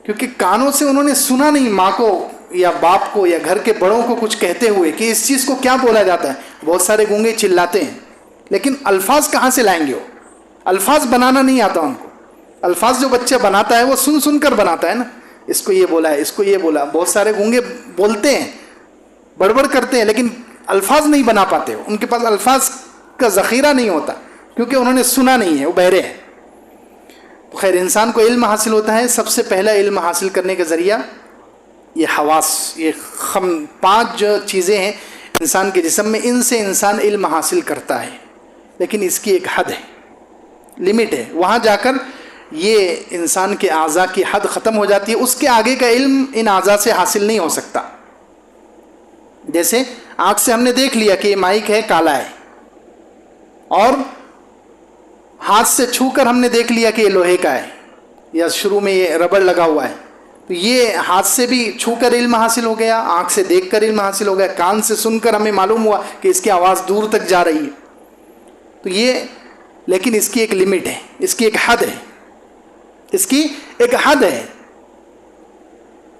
کیونکہ کانوں سے انہوں نے سنا نہیں ماں کو یا باپ کو یا گھر کے بڑوں کو کچھ کہتے ہوئے کہ اس چیز کو کیا بولا جاتا ہے. بہت سارے گونگے چلاتے ہیں لیکن الفاظ کہاں سے لائیں گے؟ وہ الفاظ بنانا نہیں آتا ان کو. الفاظ جو بچہ بناتا ہے وہ سن کر بناتا ہے نا. اس کو یہ بولا ہے، اس کو یہ بولا. بہت سارے گونگے بولتے ہیں، بڑبڑ کرتے ہیں، لیکن الفاظ نہیں بنا پاتے. ان کے پاس الفاظ کا ذخیرہ نہیں ہوتا کیونکہ انہوں نے سنا نہیں ہے، وہ بہرے ہیں. تو خیر، انسان کو علم حاصل ہوتا ہے. سب سے پہلا علم حاصل کرنے کا ذریعہ یہ حواس، یہ 5 جو چیزیں ہیں انسان کے جسم میں، ان سے انسان علم حاصل کرتا ہے. لیکن اس کی ایک حد ہے، لمٹ ہے. وہاں جا کر یہ انسان کے اعضاء کی حد ختم ہو جاتی ہے. اس کے آگے کا علم ان اعضاء سے حاصل نہیں ہو سکتا. جیسے آنکھ سے ہم نے دیکھ لیا کہ یہ مائک ہے، کالا ہے، اور ہاتھ سے چھو کر ہم نے دیکھ لیا کہ یہ لوہے کا ہے، یا شروع میں یہ ربڑ لگا ہوا ہے. تو یہ ہاتھ سے بھی چھو کر علم حاصل ہو گیا، آنکھ سے دیکھ کر علم حاصل ہو گیا، کان سے سن کر ہمیں معلوم ہوا کہ اس کی آواز دور تک جا رہی ہے. تو یہ، لیکن اس کی ایک لمٹ ہے، اس کی ایک حد ہے. اس کی ایک حد ہے.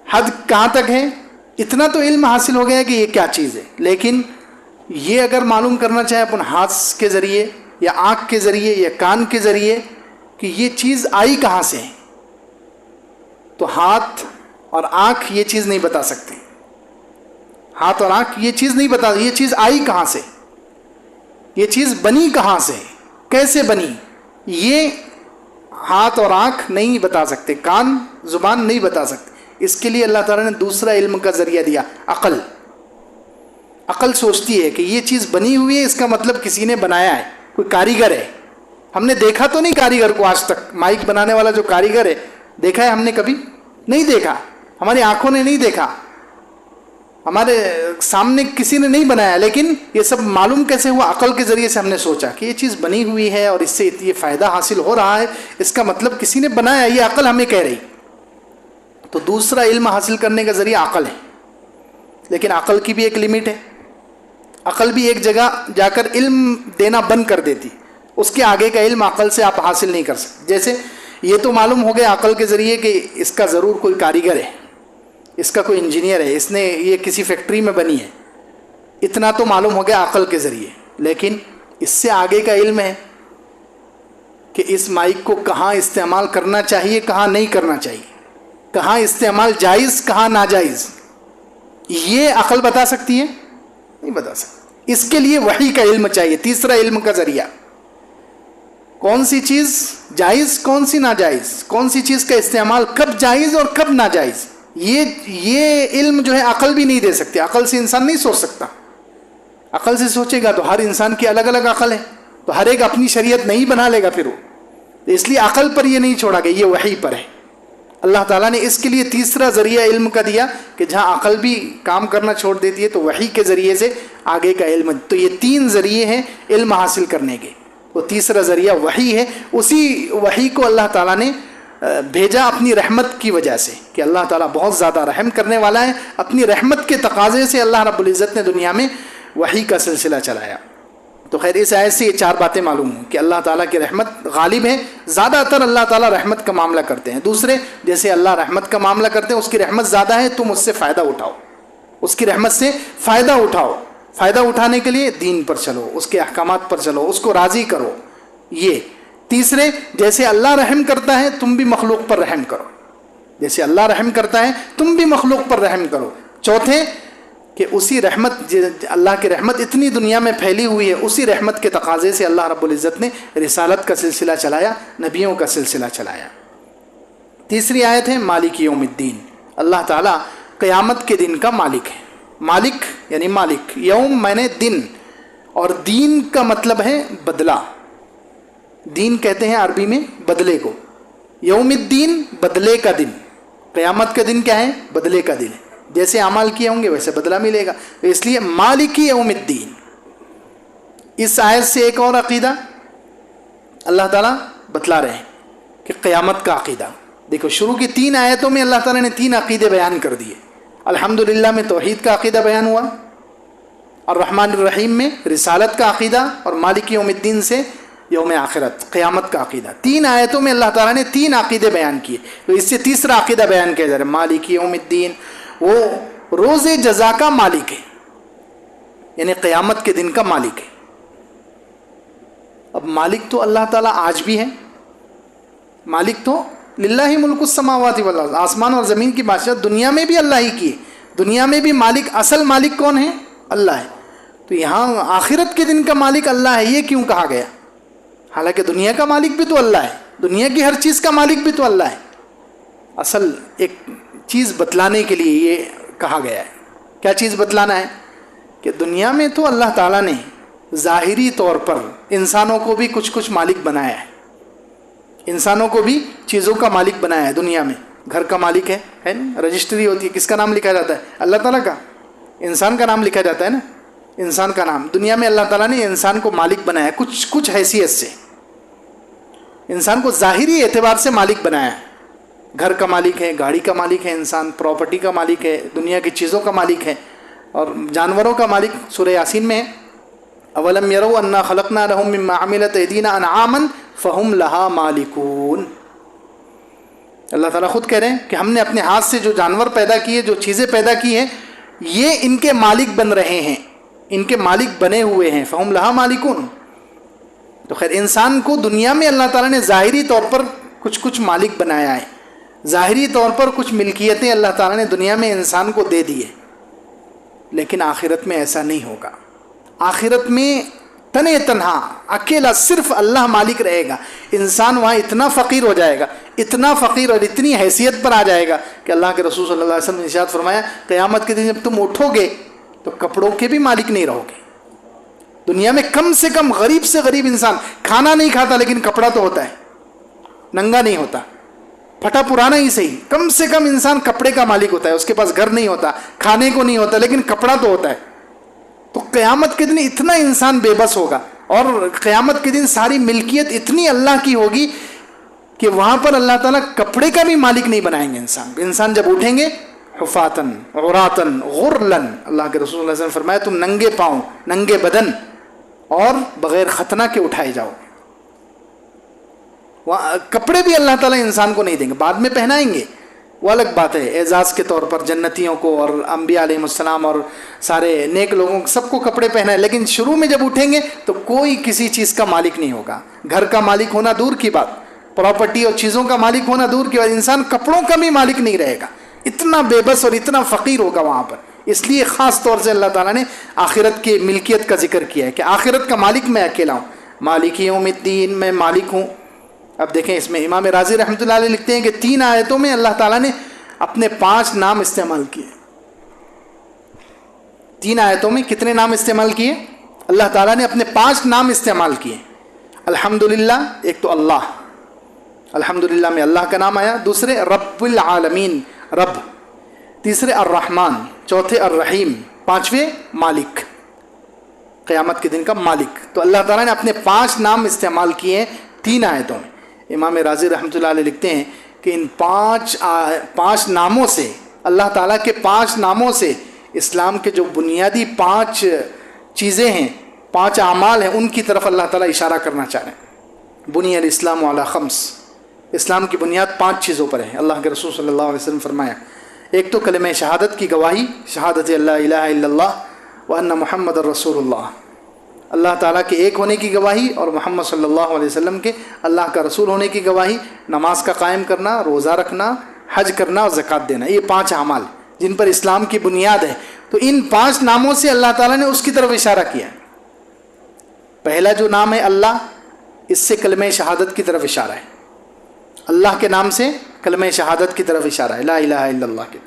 حد کہاں تک ہے؟ اتنا تو علم حاصل ہو گیا کہ یہ کیا چیز ہے. لیکن یہ اگر معلوم کرنا چاہے اپن ہاتھ کے ذریعے یا آنکھ کے ذریعے یا کان کے ذریعے کہ یہ چیز آئی کہاں سے ہے، تو ہاتھ اور آنکھ یہ چیز نہیں بتا سکتے. ہاتھ اور آنکھ یہ چیز نہیں بتا، یہ چیز آئی کہاں سے، یہ چیز بنی کہاں سے، کیسے بنی، یہ ہاتھ اور آنکھ نہیں بتا سکتے، کان، زبان نہیں بتا سکتے. اس کے لیے اللہ تعالیٰ نے دوسرا علم کا ذریعہ دیا، عقل. عقل سوچتی ہے کہ یہ چیز بنی ہوئی ہے، اس کا مطلب کسی نے بنایا ہے، کوئی کاریگر ہے. ہم نے دیکھا تو نہیں کاریگر کو آج تک. مائک بنانے والا جو کاریگر ہے، دیکھا ہے ہم نے کبھی؟ نہیں دیکھا. ہماری آنکھوں نے نہیں دیکھا، ہمارے سامنے کسی نے نہیں بنایا. لیکن یہ سب معلوم کیسے ہوا؟ عقل کے ذریعے سے ہم نے سوچا کہ یہ چیز بنی ہوئی ہے اور اس سے یہ فائدہ حاصل ہو رہا ہے، اس کا مطلب کسی نے بنایا. یہ عقل ہمیں کہہ رہی. تو دوسرا علم حاصل کرنے کا ذریعہ عقل ہے. لیکن عقل کی بھی ایک لمٹ ہے. عقل بھی ایک جگہ جا کر علم دینا بند کر دیتی. اس کے آگے کا علم عقل سے آپ حاصل نہیں کر سکتے. جیسے یہ تو معلوم ہو گیا عقل کے ذریعے کہ اس کا ضرور کوئی کاریگر ہے، اس کا کوئی انجینئر ہے، اس نے یہ کسی فیکٹری میں بنی ہے. اتنا تو معلوم ہو گیا عقل کے ذریعے. لیکن اس سے آگے کا علم ہے کہ اس مائک کو کہاں استعمال کرنا چاہیے، کہاں نہیں کرنا چاہیے، کہاں استعمال جائز، کہاں ناجائز. یہ عقل بتا سکتی ہے؟ نہیں بتا سکتی. اس کے لیے وحی کا علم چاہیے. تیسرا علم کا ذریعہ، کون سی چیز جائز، کون سی ناجائز، کون سی چیز کا استعمال کب جائز اور کب ناجائز، یہ علم جو ہے عقل بھی نہیں دے سکتی. عقل سے انسان نہیں سوچ سکتا. عقل سے سوچے گا تو ہر انسان کی الگ الگ عقل ہے، تو ہر ایک اپنی شریعت نہیں بنا لے گا پھر وہ. اس لیے عقل پر یہ نہیں چھوڑا گیا، یہ وحی پر ہے. اللہ تعالیٰ نے اس کے لیے تیسرا ذریعہ علم کا دیا کہ جہاں عقل بھی کام کرنا چھوڑ دیتی ہے تو وحی کے ذریعے سے آگے کا علم. تو یہ 3 ذریعے ہیں علم حاصل کرنے کے. وہ تیسرا ذریعہ وحی ہے. اسی وحی کو اللہ تعالیٰ نے بھیجا اپنی رحمت کی وجہ سے کہ اللہ تعالیٰ بہت زیادہ رحم کرنے والا ہے. اپنی رحمت کے تقاضے سے اللہ رب العزت نے دنیا میں وحی کا سلسلہ چلایا. تو خیر اس آیت سے یہ 4 باتیں معلوم ہوں کہ اللہ تعالیٰ کی رحمت غالب ہے. زیادہ تر اللہ تعالیٰ رحمت کا معاملہ کرتے ہیں. دوسرے جیسے اللہ رحمت کا معاملہ کرتے ہیں، اس کی رحمت زیادہ ہے، تم اس سے فائدہ اٹھاؤ، اس کی رحمت سے فائدہ اٹھاؤ. فائدہ اٹھانے کے لیے دین پر چلو، اس کے احکامات پر چلو، اس کو راضی کرو. یہ تیسرے جیسے اللہ رحم کرتا ہے تم بھی مخلوق پر رحم کرو، جیسے اللہ رحم کرتا ہے تم بھی مخلوق پر رحم کرو. چوتھے کہ اسی رحمت، اللہ کی رحمت اتنی دنیا میں پھیلی ہوئی ہے، اسی رحمت کے تقاضے سے اللہ رب العزت نے رسالت کا سلسلہ چلایا، نبیوں کا سلسلہ چلایا. تیسری آیت ہے مالک یوم الدین. اللہ تعالیٰ قیامت کے دن کا مالک ہے. مالک یعنی مالک، یوم معنی دن، اور دین کا مطلب ہے بدلہ. دین کہتے ہیں عربی میں بدلے کو. یوم الدین بدلے کا دن. قیامت کا دن کیا ہے؟ بدلے کا دن ہے. جیسے اعمال کیے ہوں گے ویسے بدلہ ملے گا. تو اس لیے مالک یوم الدین. اس آیت سے ایک اور عقیدہ اللہ تعالیٰ بتلا رہے ہیں کہ قیامت کا عقیدہ. دیکھو شروع کی 3 آیتوں میں اللہ تعالیٰ نے 3 عقیدے بیان کر دیے. الحمدللہ میں توحید کا عقیدہ بیان ہوا، الرحمن الرحیم میں رسالت کا عقیدہ، اور مالک یوم الدین سے یوم آخرت قیامت کا عقیدہ. 3 آیتوں میں اللہ تعالیٰ نے 3 عقیدے بیان کیے. تو اس سے تیسرا عقیدہ بیان کیا جا رہا ہے مالک یوم الدین. وہ روز جزا کا مالک ہے، یعنی قیامت کے دن کا مالک ہے. اب مالک تو اللہ تعالیٰ آج بھی ہے. مالک تو للہ ملک السماوات والارض، آسمان اور زمین کی بادشاہت دنیا میں بھی اللہ ہی کی ہے. دنیا میں بھی مالک، اصل مالک کون ہے؟ اللہ ہے. تو یہاں آخرت کے دن کا مالک اللہ ہے، یہ کیوں کہا گیا؟ حالانکہ دنیا کا مالک بھی تو اللہ ہے، دنیا کی ہر چیز کا مالک بھی تو اللہ ہے. اصل ایک چیز بتلانے کے لیے یہ کہا گیا ہے. کیا چیز بتلانا ہے؟ کہ دنیا میں تو اللہ تعالیٰ نے ظاہری طور پر انسانوں کو بھی کچھ مالک بنایا ہے. انسانوں کو بھی چیزوں کا مالک بنایا ہے. دنیا میں گھر کا مالک ہے نا، رجسٹری ہوتی ہے، کس کا نام لکھا جاتا ہے؟ اللہ تعالیٰ کا. انسان کا نام لکھا جاتا ہے نا، انسان کا نام. دنیا میں اللہ تعالیٰ نے انسان کو مالک بنایا کچھ حیثیت سے. انسان کو ظاہری اعتبار سے مالک بنایا ہے. گھر کا مالک ہے، گاڑی کا مالک ہے انسان، پراپرٹی کا مالک ہے، دنیا کی چیزوں کا مالک ہے، اور جانوروں کا مالک سورہ یاسین میں ہے اولم یروا انا خلقنا لهم مما عملت ایدینا انعاما فهم لها مالکون. اللہ تعالیٰ خود کہہ رہے ہیں کہ ہم نے اپنے ہاتھ سے جو جانور پیدا کیے، جو چیزیں پیدا کی ہیں، یہ ان کے مالک بن رہے ہیں، ان کے مالک بنے ہوئے ہیں. فهم لها مالکون. تو خیر انسان کو دنیا میں اللہ تعالیٰ نے ظاہری طور پر کچھ مالک بنایا ہے، ظاہری طور پر کچھ ملکیتیں اللہ تعالیٰ نے دنیا میں انسان کو دے دی ہے. لیکن آخرت میں ایسا نہیں ہوگا. آخرت میں تنے تنہا اکیلا صرف اللہ مالک رہے گا. انسان وہاں اتنا فقیر ہو جائے گا، اتنا فقیر اور اتنی حیثیت پر آ جائے گا کہ اللہ کے رسول صلی اللہ علیہ وسلم نے ارشاد فرمایا قیامت کے دن جب تم اٹھو گے تو کپڑوں کے بھی مالک نہیں رہو گے. دنیا میں کم سے کم غریب سے غریب انسان کھانا نہیں کھاتا لیکن کپڑا تو ہوتا ہے، ننگا نہیں ہوتا، پھٹا پرانا ہی صحیح، کم سے کم انسان کپڑے کا مالک ہوتا ہے. اس کے پاس گھر نہیں ہوتا، کھانے کو نہیں ہوتا، لیکن کپڑا تو ہوتا ہے. تو قیامت کے دن اتنا انسان بے بس ہوگا، اور قیامت کے دن ساری ملکیت اتنی اللہ کی ہوگی کہ وہاں پر اللہ تعالیٰ کپڑے کا بھی مالک نہیں بنائیں گے انسان جب اٹھیں گے حفاتن عراتن غرلن. اللہ کے رسول صلی اللہ علیہ وسلم فرمایا تم ننگے پاؤں، ننگے بدن اور بغیر ختنہ کے اٹھائے جاؤ. کپڑے بھی اللہ تعالیٰ انسان کو نہیں دیں گے، بعد میں پہنائیں گے، وہ الگ بات ہے. اعزاز کے طور پر جنتیوں کو اور انبیاء علیہ السلام اور سارے نیک لوگوں کو سب کو کپڑے پہنائے، لیکن شروع میں جب اٹھیں گے تو کوئی کسی چیز کا مالک نہیں ہوگا. گھر کا مالک ہونا دور کی بات، پراپرٹی اور چیزوں کا مالک ہونا دور کی بات، انسان کپڑوں کا بھی مالک نہیں رہے گا. اتنا بے بس اور اتنا فقیر ہوگا وہاں پر، اس لیے خاص طور سے اللہ تعالیٰ نے آخرت کی ملکیت کا ذکر کیا ہے کہ آخرت کا مالک میں اکیلا ہوں، مالک یوم الدین، میں مالک ہوں۔ اب دیکھیں اس میں امام رازی رحمۃ اللہ علیہ لکھتے ہیں کہ 3 آیتوں میں اللہ تعالیٰ نے اپنے 5 نام استعمال کیے۔ 3 آیتوں میں کتنے نام استعمال کیے؟ اللہ تعالیٰ نے اپنے 5 نام استعمال کیے۔ الحمدللہ، ایک تو اللہ، الحمدللہ میں اللہ کا نام آیا۔ دوسرے رب العالمین، رب۔ تیسرے الرحمن، چوتھے الرحیم، پانچویں مالک، قیامت کے دن کا مالک۔ تو اللہ تعالیٰ نے اپنے 5 نام استعمال کیے ہیں 3 آیتوں میں۔ امام رازی رحمۃ اللہ علیہ لکھتے ہیں کہ ان 5 ناموں سے، اللہ تعالیٰ کے 5 ناموں سے اسلام کے جو بنیادی 5 چیزیں ہیں، 5 اعمال ہیں، ان کی طرف اللہ تعالیٰ اشارہ کرنا چاہ رہے ہیں۔ بنی الاسلام علی 5، اسلام کی بنیاد 5 چیزوں پر ہے۔ اللہ کے رسول صلی اللہ علیہ وسلم فرمایا، ایک تو کلمہ شہادت کی گواہی، شہادت اللہ الہ الا اللہ وان محمد الرسول اللہ، اللہ تعالیٰ کے ایک ہونے کی گواہی اور محمد صلی اللہ علیہ وسلم کے اللہ کا رسول ہونے کی گواہی، نماز کا قائم کرنا، روزہ رکھنا، حج کرنا اور زکوٰۃ دینا، یہ 5 اعمال جن پر اسلام کی بنیاد ہے۔ تو ان 5 ناموں سے اللہ تعالیٰ نے اس کی طرف اشارہ کیا۔ پہلا جو نام ہے اللہ، اس سے کلمہ شہادت کی طرف اشارہ ہے، اللہ کے نام سے کلمہ شہادت کی طرف اشارہ ہے، لا الہ الا اللہ کی۔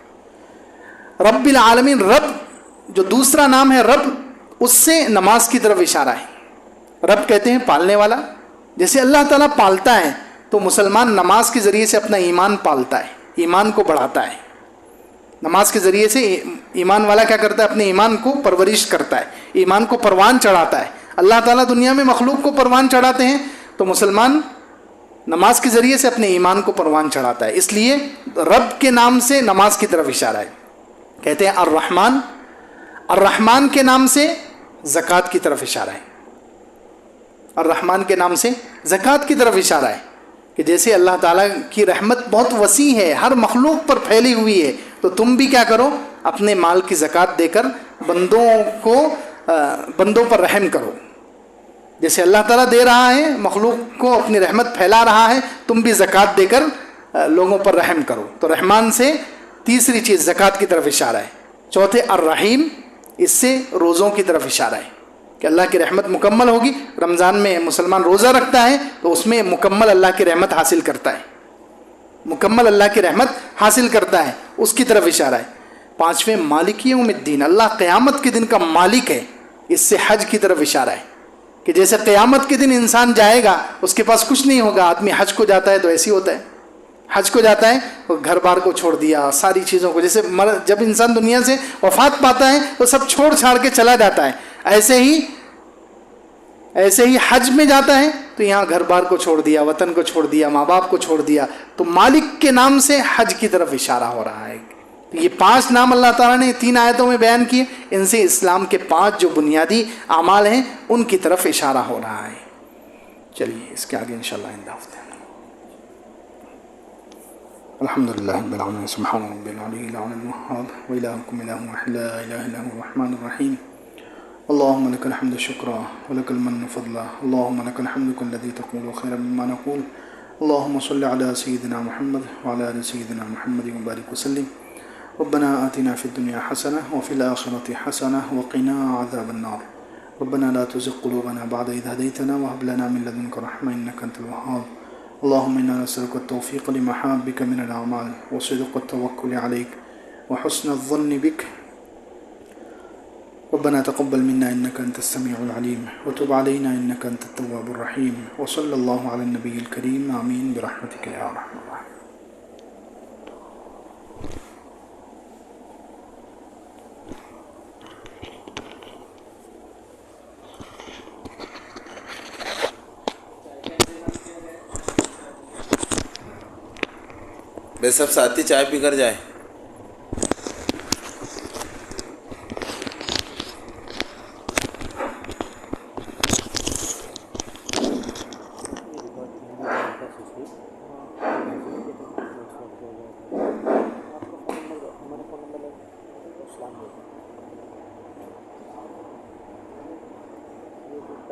رب العالمین، رب جو دوسرا نام ہے رب، اس سے نماز کی طرف اشارہ ہے۔ رب کہتے ہیں پالنے والا، جیسے اللہ تعالیٰ پالتا ہے تو مسلمان نماز کے ذریعے سے اپنا ایمان پالتا ہے، ایمان کو بڑھاتا ہے۔ نماز کے ذریعے سے ایمان والا کیا کرتا ہے؟ اپنے ایمان کو پرورش کرتا ہے، ایمان کو پروان چڑھاتا ہے۔ اللہ تعالیٰ دنیا میں مخلوق کو پروان چڑھاتے ہیں تو مسلمان نماز کے ذریعے سے اپنے ایمان کو پروان چڑھاتا ہے۔ اس لیے رب کے نام سے نماز کی طرف اشارہ ہے۔ کہتے ہیں الرحمن، الرحمن کے نام سے زکوٰۃ کی طرف اشارہ ہے، الرحمن کے نام سے زکوٰۃ کی طرف اشارہ ہے کہ جیسے اللہ تعالیٰ کی رحمت بہت وسیع ہے، ہر مخلوق پر پھیلی ہوئی ہے، تو تم بھی کیا کرو؟ اپنے مال کی زکوٰۃ دے کر بندوں پر رحم کرو۔ جیسے اللہ تعالیٰ دے رہا ہے، مخلوق کو اپنی رحمت پھیلا رہا ہے، تم بھی زکوٰۃ دے کر لوگوں پر رحم کرو۔ تو رحمان سے تیسری چیز زکوٰۃ کی طرف اشارہ ہے۔ چوتھے الرحیم، اس سے روزوں کی طرف اشارہ ہے کہ اللہ کی رحمت مکمل ہوگی۔ رمضان میں مسلمان روزہ رکھتا ہے تو اس میں مکمل اللہ کی رحمت حاصل کرتا ہے، مکمل اللہ کی رحمت حاصل کرتا ہے، اس کی طرف اشارہ ہے۔ پانچویں مالک یوم الدین، اللہ قیامت کے دن کا مالک ہے، اس سے حج کی طرف اشارہ ہے کہ جیسے قیامت کے دن انسان جائے گا، اس کے پاس کچھ نہیں ہوگا۔ آدمی حج کو جاتا ہے تو ایسے ہی ہوتا ہے، حج کو جاتا ہے تو گھر بار کو چھوڑ دیا، ساری چیزوں کو، جیسے جب انسان دنیا سے وفات پاتا ہے تو سب چھوڑ چھاڑ کے چلا جاتا ہے، ایسے ہی حج میں جاتا ہے تو یہاں گھر بار کو چھوڑ دیا، وطن کو چھوڑ دیا، ماں باپ کو چھوڑ دیا۔ تو مالک کے نام سے حج کی طرف اشارہ ہو رہا ہے۔ یہ 5 نام اللہ تعالیٰ نے 3 آیتوں میں بیان کیے، ان سے اسلام کے 5 جو بنیادی اعمال ہیں ان کی طرف اشارہ ہو رہا ہے۔ چلیے اس کے آگے انشاءاللہ آئندہ ہفتے میں۔ الحمدللہ رب العالمین، سبحان رب العلی العلی الوہاب، وإلہکم الہ واحد لا الہ الا هو الرحمن الرحیم۔ اللهم لك الحمد شكرا ولك المن فضلا، اللهم لك الحمد كالذي تقول خيرا مما نقول، اللهم صل على سيدنا محمد وعلى آل سيدنا محمد وبارك وسلم۔ ربنا آتنا في الدنيا حسنة وفي الآخرة حسنة وقنا عذاب النار، ربنا لا تزغ قلوبنا بعد إذ هديتنا وهب لنا من لدنك رحمة إنك أنت الوهاب، اللهم إنا نسألك التوفيق لمحابك من الأعمال وصدق التوكل عليك وحسن الظن بك، ربنا تقبل منا إنك أنت السميع العليم وتب علينا إنك أنت التواب الرحيم، وصلى الله على النبي الكريم، آمين برحمتك يا أرحم الراحمين۔ بے سب ساتھی چائے پی کر جائیں۔